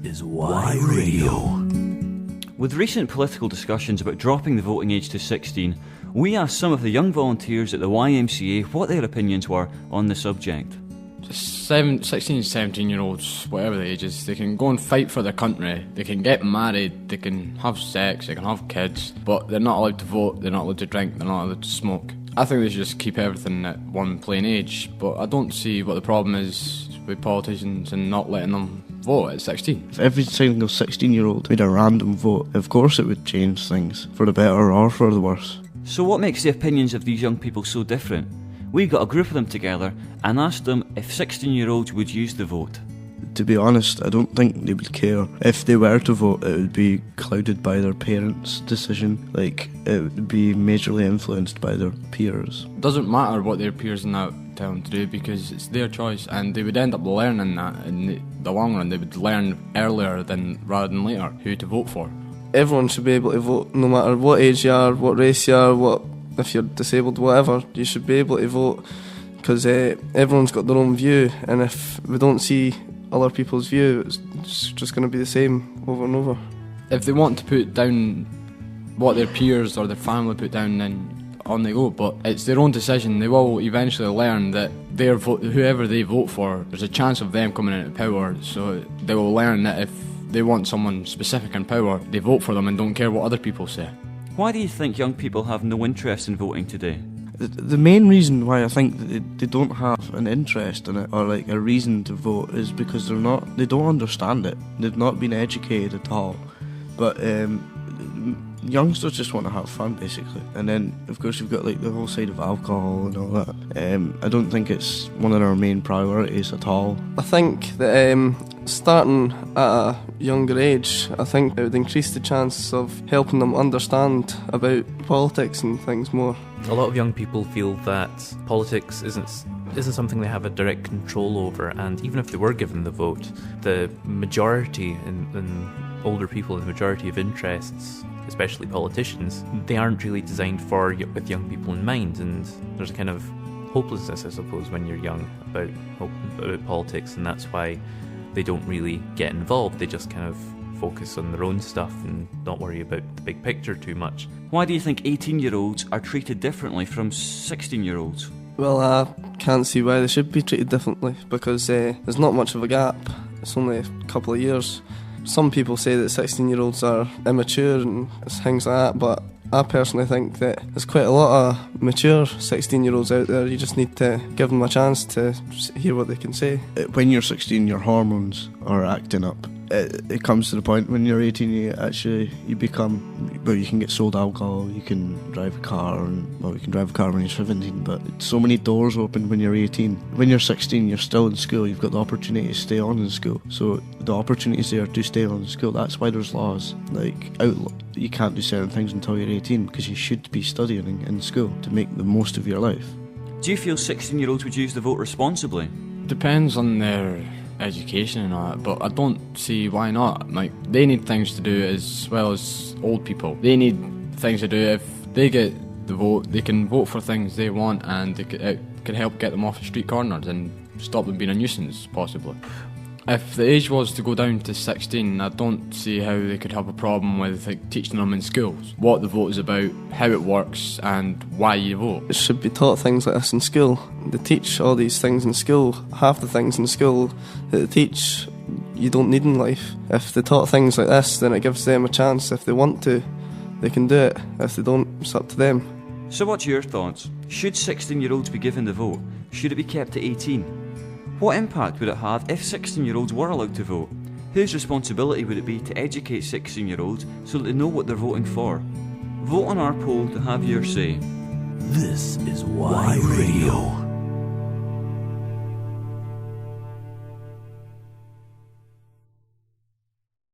is Why Radio. With recent political discussions about dropping the voting age to 16, we asked some of the young volunteers at the YMCA what their opinions were on the subject. 16, 17-year-olds, whatever the age is, they can go and fight for their country, they can get married, they can have sex, they can have kids, but they're not allowed to vote, they're not allowed to drink, they're not allowed to smoke. I think they should just keep everything at one plain age, but I don't see what the problem is with politicians and not letting them vote at 16. If every single 16-year-old made a random vote, of course it would change things, for the better or for the worse. So what makes the opinions of these young people so different? We got a group of them together and asked them if 16-year-olds would use the vote. To be honest, I don't think they would care. If they were to vote, it would be clouded by their parents' decision. Like, it would be majorly influenced by their peers. It doesn't matter what their peers and that tell them to do because it's their choice, and they would end up learning that in the long run. They would learn earlier rather than later who to vote for. Everyone should be able to vote, no matter what age you are, what race you are, if you're disabled, whatever. You should be able to vote because everyone's got their own view, and if we don't see other people's view, it's just going to be the same over and over. If they want to put down what their peers or their family put down, then on they go, but it's their own decision. They will eventually learn that their vote, whoever they vote for, there's a chance of them coming into power, so they will learn that if they want someone specific in power, they vote for them and don't care what other people say. Why do you think young people have no interest in voting today? The main reason why I think that they don't have an interest in it or like a reason to vote is because they don't understand it. They've not been educated at all. But youngsters just want to have fun, basically. And then, of course, you've got like the whole side of alcohol and all that. I don't think it's one of our main priorities at all. I think that starting at a younger age, I think it would increase the chance of helping them understand about politics and things more. A lot of young people feel that politics isn't something they have a direct control over, and even if they were given the vote, the majority in older people, the majority of interests, especially politicians, they aren't really designed with young people in mind, and there's a kind of hopelessness, I suppose, when you're young about politics, and that's why they don't really get involved. They just kind of focus on their own stuff and not worry about the big picture too much. Why do you think 18-year-olds are treated differently from 16-year-olds? Well, I can't see why they should be treated differently because there's not much of a gap. It's only a couple of years. Some people say that 16-year-olds are immature and things like that, but I personally think that there's quite a lot of mature 16-year-olds out there. You just need to give them a chance to hear what they can say. When you're 16, your hormones are acting up. It comes to the point when you're 18, you can get sold alcohol, you can drive a car, you can drive a car when you're 17, but so many doors open when you're 18. When you're 16, you're still in school, you've got the opportunity to stay on in school. So the opportunity is there to stay on in school. That's why there's laws. You can't do certain things until you're 18 because you should be studying in school to make the most of your life. Do you feel 16-year-olds would use the vote responsibly? Depends on their education and all that, but I don't see why not. Like, they need things to do as well as old people. They need things to do. If they get the vote, they can vote for things they want, and it can help get them off the street corners and stop them being a nuisance, possibly. If the age was to go down to 16, I don't see how they could have a problem with teaching them in schools what the vote is about, how it works, and why you vote. It should be taught things like this in school. They teach all these things in school. Half the things in school that they teach, you don't need in life. If they taught things like this, then it gives them a chance. If they want to, they can do it. If they don't, it's up to them. So what's your thoughts? Should 16-year-olds be given the vote? Should it be kept at 18? What impact would it have if 16-year-olds were allowed to vote? Whose responsibility would it be to educate 16-year-olds so that they know what they're voting for? Vote on our poll to have your say. This is Why Radio.